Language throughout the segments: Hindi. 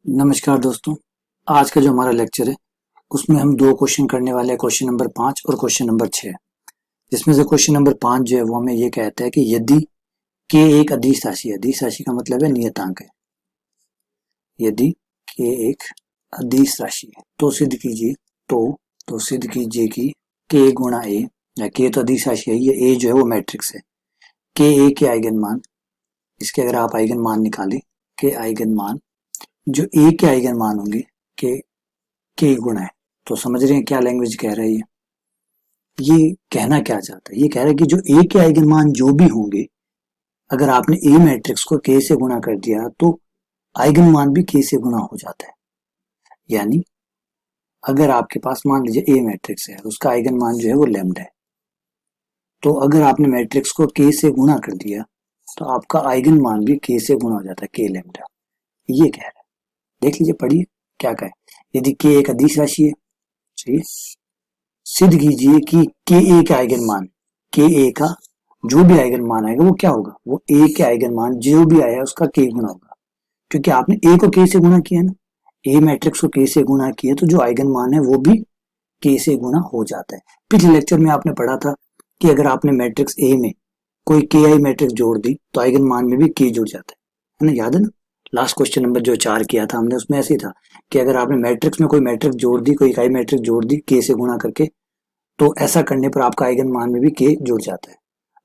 नमस्कार दोस्तों, आज का जो हमारा लेक्चर है उसमें हम दो क्वेश्चन करने वाले हैं, क्वेश्चन नंबर 5 और क्वेश्चन नंबर 6। जिसमें से क्वेश्चन नंबर 5 जो है वो हमें ये कहता है कि यदि k एक अदिश राशि है, अदिश राशि का मतलब है नियतांक है, यदि k एक अदिश राशि है तो सिद्ध कीजिए कि k गुणा a, या k तो अदिश राशि है, ये a जो है वो मैट्रिक्स है, k a के आइगन मान, इसके अगर आप आइगन मान निकालें, के आइगन मान जो a के आइगन मान होंगे के गुणा है। तो समझ रहे हैं क्या लैंग्वेज कह रहा है ये कहना क्या चाहता है, ये कह रहा है कि जो a के आइगन मान जो भी होंगे, अगर आपने a मैट्रिक्स को k से गुणा कर दिया तो आइगन मान भी k से गुणा हो जाता है। यानी अगर आपके पास मान लीजिए a मैट्रिक्स है, उसका आइगन मान जो है वो लैम्डा है, तो अगर आपने मैट्रिक्स को k से गुणा कर दिया तो आपका आइगन मान भी k से गुणा हो जाता है, k लैम्डा। ये कह रहा है, देख लीजिए, पढ़िए क्या कहे। यदि k एक अदिश राशि है, चाहिए सिद्ध कीजिए कि के ए का आइगन मान, के ए का जो भी आइगन मान आएगा वो क्या होगा, वो ए के आइगन मान जो भी आया उसका के गुना होगा, क्योंकि आपने ए को के से गुना किया ना, ए मैट्रिक्स को के से गुना किया तो जो आइगन मान है वो भी के से गुना हो जाता है। पिछले लेक्चर में आपने पढ़ा था कि अगर आपने मैट्रिक्स ए में कोई के आई मैट्रिक्स जोड़ दी तो आइगन मान में भी के जुड़ जाता है ना, याद है ना। लास्ट क्वेश्चन नंबर जो 4 किया था हमने उसमें ऐसे ही था कि अगर आपने मैट्रिक्स में कोई मैट्रिक्स जोड़ दी, कोई इकाई मैट्रिक्स जोड़ दी के से गुना करके, तो ऐसा करने पर आपका आइगन मान में भी के जुड़ जाता है।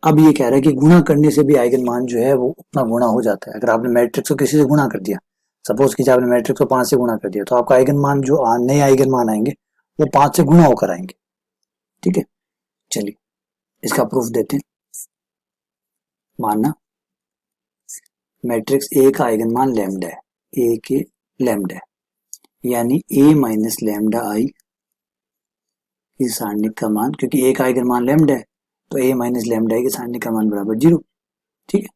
अब ये कह रहा है कि गुणा करने से भी आइगन मान जो है वो उतना गुणा हो जाता है। अगर आपने मैट्रिक्स को किसी से गुणा कर दिया, सपोज कीजिए आपने मैट्रिक्स को 5 से गुणा कर दिया, तो आपका आइगन मान जो नए आइगन मान आएंगे वो 5 से गुणा होकर आएंगे। ठीक है, चलिए इसका प्रूफ देते हैं। मानना मैट्रिक्स ए का आइगन मान लैम्डा है, ए के लैम्डा है, यानी ए माइनस लैम्डा आई इस सारणी का मान, क्योंकि ए का आइगन मान लैम्डा है तो ए माइनस लैम्डा आई के सारणी का मान बराबर 0। ठीक है,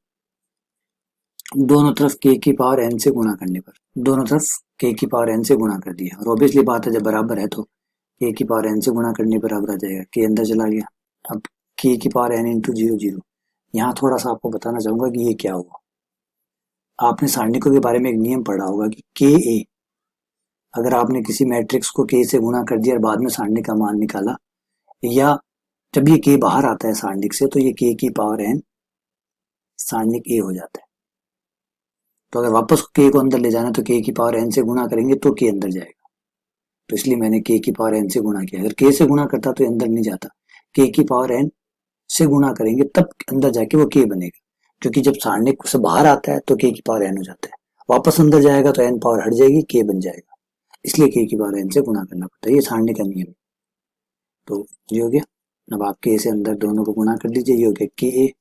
दोनों तरफ k की पावर n से गुणा करने पर, दोनों तरफ k की पावर n से गुणा कर दिया, और ऑब्वियसली बात है जब बराबर है तो k की पावर n से गुणा करने पर बराबर आ जाएगा, k अंदर चला गया। अब k की पावर n इंटू 0 0। यहाँ थोड़ा सा आपको बताना चाहूंगा कि ये क्या हुआ। आपने सारणिकों के बारे में एक नियम पढ़ा होगा कि के ए, अगर आपने किसी मैट्रिक्स को k से गुणा कर दिया और बाद में सारणी का मान निकाला, या जब ये k बाहर आता है सारणिक से तो ये k की पावर n सारणिक a हो जाता है। तो अगर वापस k को अंदर ले जाना तो k की पावर n से गुणा करेंगे तो k अंदर जाएगा, तो इसलिए मैंने k की पावर n से गुणा किया। अगर k से गुणा करता तो अंदर नहीं जाता, k की पावर n से गुणा करेंगे तब अंदर जाके वो k बनेगा, क्योंकि जब सारणिक से बाहर आता है तो k की पावर n हो जाता है, वापस अंदर जाएगा तो n पावर हट जाएगी, k बन जाएगा, इसलिए k की पावर n से गुणा करना पड़ता है। ये सारणी का नियम है। तो ये हो गया। अब आप k से अंदर दोनों को गुणा कर लीजिए, ये हो गया के ए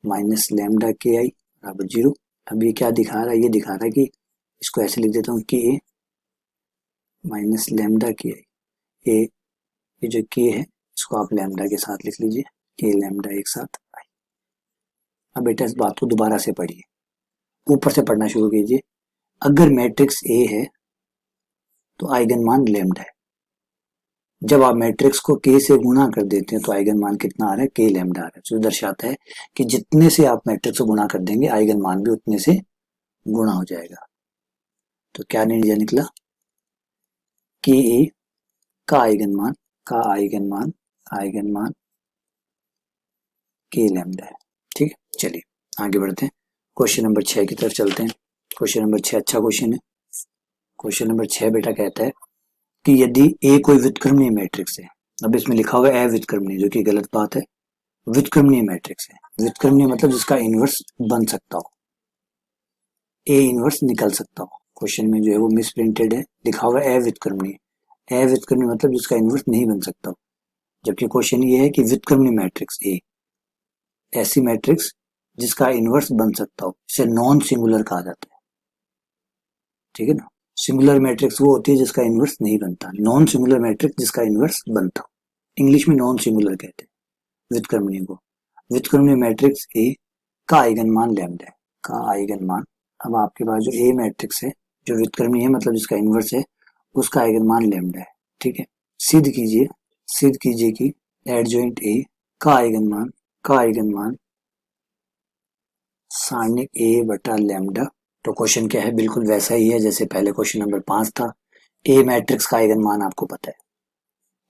माइनस लैम्डा के आई बराबर 0। अब ये क्या दिखा रहा है, ये दिखा रहा है कि इसको ऐसे लिख देता हूँ के ए माइनस लैम्डा के आई, ये जो के है इसको आप लैम्डा के साथ लिख लीजिए, के लैम्डा एक साथ आई। अब बेटा इस बात को दोबारा से पढ़िए, ऊपर से पढ़ना शुरू कीजिए। अगर मैट्रिक्स ए है तो आइगन मान लैम्डा है, जब आप मैट्रिक्स को k से गुणा कर देते हैं तो आइगन मान कितना आ रहा है, k लैम्डा आ रहा है, जो दर्शाता है कि जितने से आप मैट्रिक्स को गुणा कर देंगे आइगन मान भी उतने से गुणा हो जाएगा। तो क्या नतीजा निकला, के ए का आइगन मान k लैम्डा है। ठीक है, चलिए आगे बढ़ते हैं, क्वेश्चन नंबर 6 की तरफ चलते हैं। क्वेश्चन नंबर 6 अच्छा क्वेश्चन है। क्वेश्चन नंबर 6 बेटा कहता है कि यदि ए कोई व्युत्क्रमणीय मैट्रिक्स है, अब इसमें लिखा हुआ है अव्युत्क्रमणीय, जो कि गलत बात है, व्युत्क्रमणीय मैट्रिक्स है। व्युत्क्रमणीय मतलब जिसका इनवर्स बन सकता हो, ए इनवर्स निकल सकता हो। क्वेश्चन में जो है वो मिस प्रिंटेड है, लिखा हुआ है अव्युत्क्रमणीय। अव्युत्क्रमणीय मतलब जिसका इनवर्स नहीं बन सकता हो, जबकि क्वेश्चन ये है कि व्युत्क्रमणीय मैट्रिक्स ए, ऐसी मैट्रिक्स जिसका इनवर्स बन सकता हो, इसे नॉन सिंगुलर कहा जाता है। ठीक है ना, सिंगुलर मैट्रिक्स वो होती है जिसका इनवर्स नहीं बनता, नॉन सिंगुलर मैट्रिक्स जिसका इनवर्स बनता हो, इंग्लिश में नॉन सिंगुलर कहते हैं व्युत्क्रमणीय को। व्युत्क्रमणीय मैट्रिक्स ए का आइगन मान लैम्डा है, का आइगन मान। अब आपके पास जो ए मैट्रिक्स है जो व्युत्क्रमणीय है मतलब जिसका इनवर्स है, उसका आइगन मान लैम्डा है। ठीक है, सिद्ध कीजिए कि एडजॉइंट ए का आइगन मान का आइगन मान सारणिक ए बटा लैम्डा। तो क्वेश्चन क्या है, बिल्कुल वैसा ही है जैसे पहले क्वेश्चन नंबर 5 था। ए मैट्रिक्स का आइगन मान आपको पता है,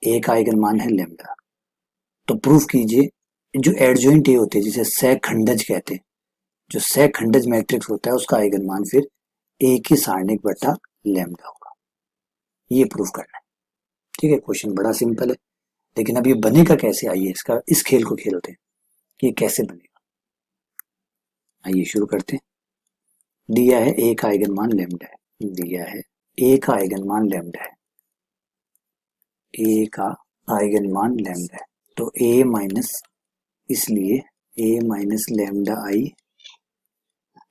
ए का आइगन मान है लैम्डा। तो प्रूफ कीजिए जो एडजॉइंट ए होते हैं जिसे सहखंडज कहते हैं, जो सहखंडज मैट्रिक्स होता है उसका आइगन मान फिर ए की सारणिक बटा लैम्डा होगा। ये प्रूफ करना है। ठीक है, क्वेश्चन बड़ा सिंपल है, लेकिन अब ये बनेगा कैसे, आइए इसका इस खेल को खेलते हैं कि ये कैसे बनेगा। आइए शुरू करते हैं। दिया है ए का आइगन मान लैम्डा है, दिया है ए का आइगन मान लैम्डा है, ए का आइगन मान लैम्डा है। तो ए माइनस, इसलिए ए माइनस लैम्डा आई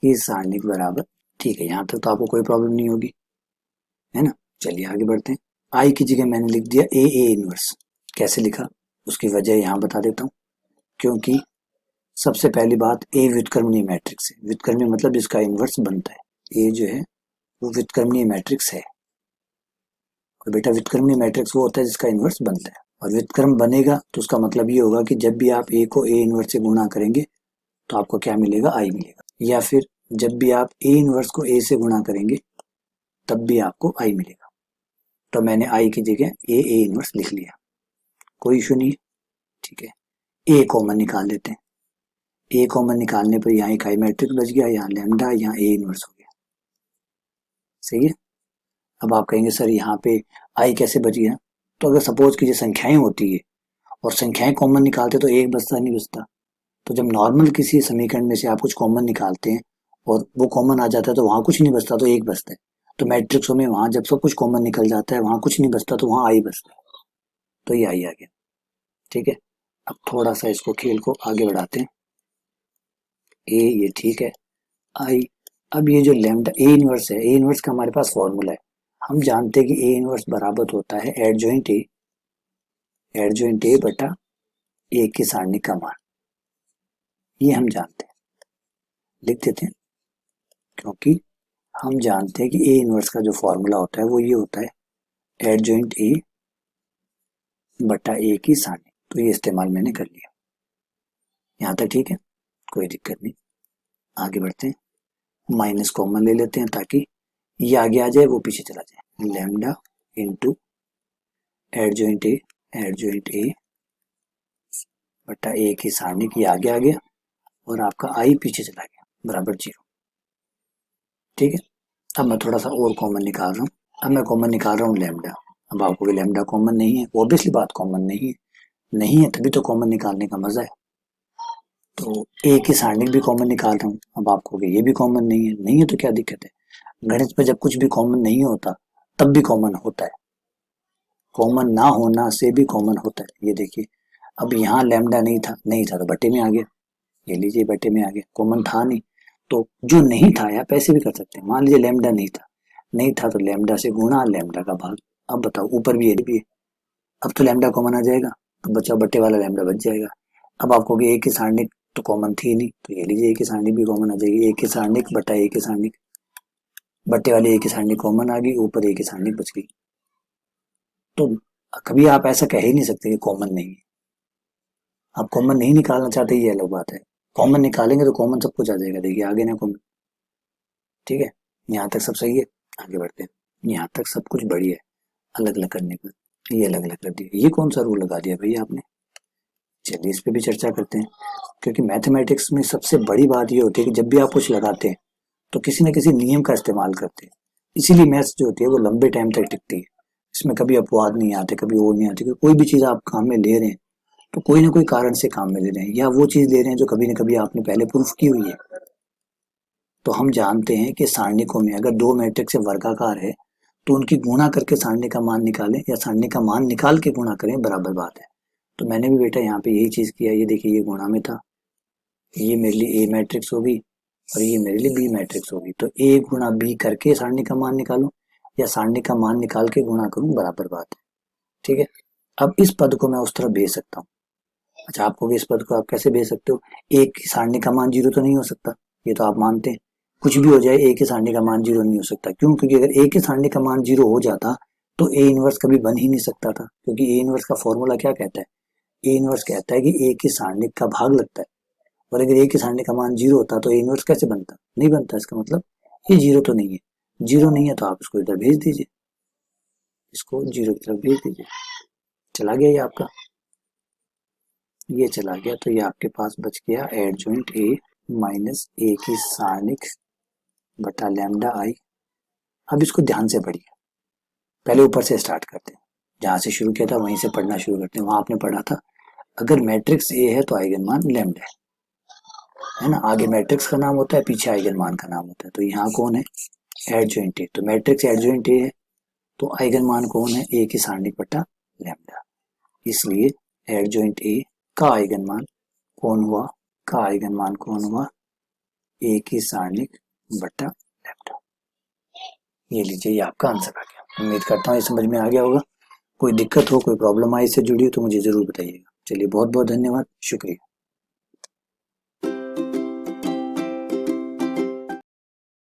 की सारणिक बराबर, ठीक है, यहाँ तक तो आपको कोई प्रॉब्लम नहीं होगी, है ना। चलिए आगे बढ़ते हैं। आई की जगह मैंने लिख दिया ए इनवर्स। कैसे लिखा उसकी वजह यहाँ बता देता हूँ। क्योंकि सबसे पहली बात, ए व्युत्क्रमणीय मैट्रिक्स है। व्युत्क्रमणीय मतलब जिसका इनवर्स बनता है। ए जो है वो व्युत्क्रमणीय मैट्रिक्स है, और बेटा व्युत्क्रमणीय मैट्रिक्स वो होता है जिसका इनवर्स बनता है। और व्युत्क्रम बनेगा तो उसका मतलब ये होगा कि जब भी आप ए को ए इनवर्स से गुणा करेंगे तो आपको क्या मिलेगा, आई मिलेगा। या फिर जब भी आप ए इनवर्स को ए से गुणा करेंगे तब भी आपको आई मिलेगा। तो मैंने आई की जगह ए इनवर्स लिख लिया, कोई इशू नहीं है। ठीक है, ए कॉमन निकाल लेते हैं। ए कॉमन निकालने पर यहाँ एक आई मैट्रिक्स बच गया, यहाँ लैम्डा, यहाँ ए इनवर्स हो गया। सही है। अब आप कहेंगे सर यहाँ पे आई कैसे बच गया। तो अगर सपोज कीजिए संख्याएं होती है और संख्याएं कॉमन निकालते तो एक बचता नहीं बचता। तो जब नॉर्मल किसी समीकरण में से आप कुछ कॉमन निकालते हैं और वो कॉमन आ जाता है तो वहां कुछ नहीं बचता, तो एक बचता है। तो मैट्रिक्सों में वहां जब सब कुछ कॉमन निकल जाता है वहां कुछ नहीं बचता, तो वहां आई बचता है। तो ये आई आ गया। ठीक है, अब थोड़ा सा इसको खेल को आगे बढ़ाते हैं। ए ये ठीक है, आई। अब ये जो लैम्डा ए इनवर्स है, ए इनवर्स का हमारे पास फॉर्मूला है। हम जानते हैं कि ए इनवर्स बराबर होता है एडजॉइंट ए बटा ए की सारणी का मान। ये हम जानते हैं, लिख देते हैं। क्योंकि हम जानते हैं कि ए इनवर्स का जो फॉर्मूला होता है वो ये होता है एडजॉइंट ए बटा ए की सारणी। तो ये इस्तेमाल मैंने कर लिया। यहाँ तक ठीक है, कोई दिक्कत नहीं। आगे बढ़ते हैं, माइनस कॉमन ले लेते हैं ताकि ये आगे आ जाए वो पीछे चला जाए। लैम्डा इंटू एडजॉइंट ए बटा ए की सारणी की आगे आ गया और आपका आई पीछे चला गया बराबर 0। ठीक है, अब मैं थोड़ा सा और कॉमन निकाल रहा हूँ। अब मैं कॉमन निकाल रहा हूँ लैम्डा। अब आपको लैम्डा कॉमन नहीं है, ऑब्वियसली बात कॉमन नहीं है तभी तो कॉमन निकालने का मजा है। तो ए की सारणी भी कॉमन निकाल रहा हूँ। अब आपको ये भी कॉमन नहीं है तो क्या दिक्कत है। गणित में जब कुछ भी कॉमन नहीं होता तब भी कॉमन होता है, कॉमन ना होना से भी कॉमन होता है। ये देखिए, अब यहाँ लैम्डा नहीं था तो बटे में आ गया। ये लीजिए बटे में आ गया, कॉमन था नहीं। तो जो नहीं था आप ऐसे भी कर सकते हैं। मान लीजिए लैम्डा नहीं था तो लैम्डा से गुणा लैम्डा का भाग। अब बताओ ऊपर भी है। अब तो लैम्डा कॉमन आ जाएगा, अब बचा बटे वाला लैम्डा बच जाएगा। अब आपको एक की सारणिक तो कॉमन थी नहीं, तो ये लीजिए एक की सारणिक भी कॉमन आ जाएगी। एक की सारणिक बटा एक की सारणिक, बटे वाली एक की सारणिक कॉमन आ गई, ऊपर एक की सारणिक बच गई। तो कभी आप ऐसा कह ही नहीं सकते कि कॉमन नहीं है। आप कॉमन नहीं निकालना चाहते ये अलग बात है, कॉमन निकालेंगे तो कॉमन सब कुछ आ जाएगा। देखिए आगे ना कॉमन। ठीक है, यहाँ तक सब सही है। आगे बढ़ते हैं, यहाँ तक सब कुछ बढ़िया है। अलग अलग करने का, ये अलग अलग कर दिया, ये कौन सा रूल लगा दिया भैया आपने। चलिए इस पे भी चर्चा करते हैं। क्योंकि मैथमेटिक्स में सबसे बड़ी बात ये होती है कि जब भी आप कुछ लगाते हैं तो किसी न किसी नियम का इस्तेमाल करते हैं। इसीलिए मैथ्स जो होती है वो लंबे टाइम तक टिकती है। इसमें कभी अपवाद नहीं आते, कभी वो नहीं आते। कोई भी चीज आप काम में ले रहे हैं तो कोई ना कोई कारण से काम में ले रहे हैं, या वो चीज ले रहे हैं जो कभी न कभी आपने पहले प्रूफ की हुई है। तो हम जानते हैं कि सारणिकों में अगर दो मैट्रिक्स वर्गाकार है तो उनकी गुणा करके सारणी का मान निकालें या सारणी का मान निकाल के गुणा करें, बराबर बात है। तो मैंने भी बेटा यहाँ पे यही चीज किया। ये देखिए ये गुणा में था, ये मेरे लिए ए मैट्रिक्स होगी और ये मेरे लिए बी मैट्रिक्स होगी। तो ए गुणा बी करके सारणी का मान निकालूं या सारणी का मान निकाल के गुणा करूं, बराबर बात है। ठीक है, अब इस पद को मैं उस तरफ भेज सकता हूँ। अच्छा, आपको भी इस पद को आप कैसे भेज सकते हो। एक की सारणी का मान 0 तो नहीं हो सकता, ये तो आप मानते हैं। कुछ भी हो जाए ए की सारणी का मान 0 नहीं हो सकता। क्यों? क्योंकि अगर ए की सारणी का मान 0 हो जाता तो ए इनवर्स कभी बन ही नहीं सकता था। क्योंकि ए इनवर्स का फॉर्मूला क्या कहता है, ए इनवर्स कहता है कि ए की सारणिक का भाग लगता है, और अगर ए की सारणिक का मान 0 होता तो ए इनवर्स कैसे बनता? नहीं बनता। इसका मतलब ये 0 तो नहीं है। 0 नहीं है तो आप इसको इधर भेज दीजिए, इसको 0 की तरफ भेज दीजिए। चला गया ये आपका, ये चला गया, तो ये आपके पास बच गया एडजॉइंट ए माइनस ए की सारणिक बटा लैम्डा आई। अब इसको ध्यान से पढ़िए, पहले ऊपर से स्टार्ट करते हैं, जहां से शुरू किया था वहीं से पढ़ना शुरू करते हैं। वहां आपने पढ़ा था अगर मैट्रिक्स ए है तो आइगन मान लैम्डा है ना, आगे मैट्रिक्स का नाम होता है, पीछे आइगन मान का नाम होता है। तो यहाँ कौन है? Adjoint A. तो मैट्रिक्स एडजॉइंट ए है तो आइगन मान कौन है? ए की सारणिक बटा लैम्डा। इसलिए एडजॉइंट ए का आइगन मान कौन हुआ? का आइगन मान कौन हुआ? ए की सारणिक बटा लैम्डा। ये लीजिए, ये आपका आंसर आ गया। उम्मीद करता हूँ ये समझ में आ गया होगा। कोई दिक्कत हो, कोई प्रॉब्लम आई इससे जुड़ी हो तो मुझे जरूर बताइएगा। चलिए, बहुत बहुत धन्यवाद, शुक्रिया।